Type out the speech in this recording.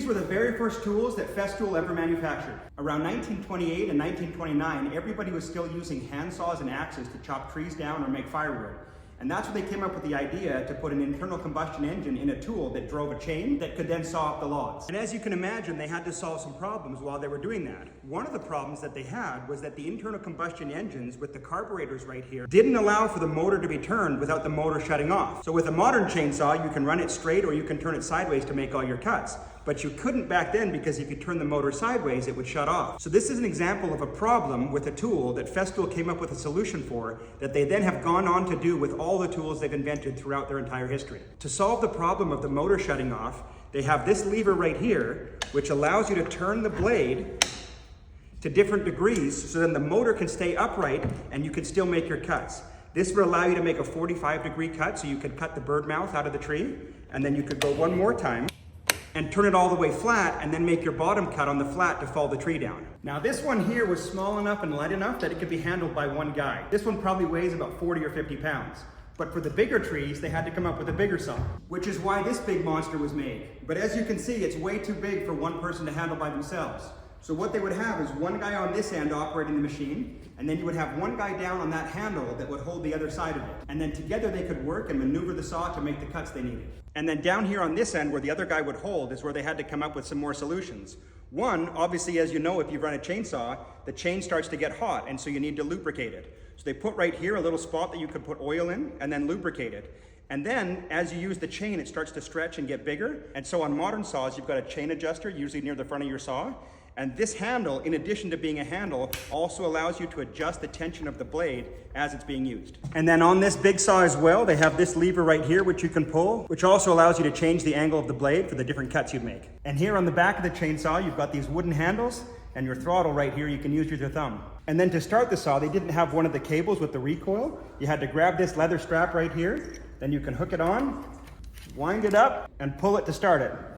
These were the very first tools that Festool ever manufactured. Around 1928 and 1929, everybody was still using hand saws and axes to chop trees down or make firewood. And that's when they came up with the idea to put an internal combustion engine in a tool that drove a chain that could then saw up the logs. And as you can imagine, they had to solve some problems while they were doing that. One of the problems that they had was that the internal combustion engines with the carburetors right here didn't allow for the motor to be turned without the motor shutting off. So with a modern chainsaw, you can run it straight or you can turn it sideways to make all your cuts. But you couldn't back then because if you turn the motor sideways, it would shut off. So this is an example of a problem with a tool that Festool came up with a solution for that they then have gone on to do with all the tools they've invented throughout their entire history. To solve the problem of the motor shutting off, they have this lever right here, which allows you to turn the blade to different degrees so then the motor can stay upright and you can still make your cuts. This will allow you to make a 45-degree cut so you could cut the bird mouth out of the tree, and then you could go one more time and turn it all the way flat and then make your bottom cut on the flat to fall the tree down. Now this one here was small enough and light enough that it could be handled by one guy. This one probably weighs about 40 or 50 pounds. But for the bigger trees, they had to come up with a bigger saw, which is why this big monster was made. But as you can see, it's way too big for one person to handle by themselves. So what they would have is one guy on this end operating the machine, and then you would have one guy down on that handle that would hold the other side of it. And then together they could work and maneuver the saw to make the cuts they needed. And then down here on this end where the other guy would hold is where they had to come up with some more solutions. One, obviously, as you know, if you run a chainsaw, the chain starts to get hot, and so you need to lubricate it. So they put right here a little spot that you could put oil in and then lubricate it. And then as you use the chain, it starts to stretch and get bigger. And so on modern saws, you've got a chain adjuster, usually near the front of your saw. And this handle, in addition to being a handle, also allows you to adjust the tension of the blade as it's being used. And then on this big saw as well, they have this lever right here, which you can pull, which also allows you to change the angle of the blade for the different cuts you'd make. And here on the back of the chainsaw, you've got these wooden handles, and your throttle right here, you can use with your thumb. And then to start the saw, they didn't have one of the cables with the recoil. You had to grab this leather strap right here, then you can hook it on, wind it up, and pull it to start it.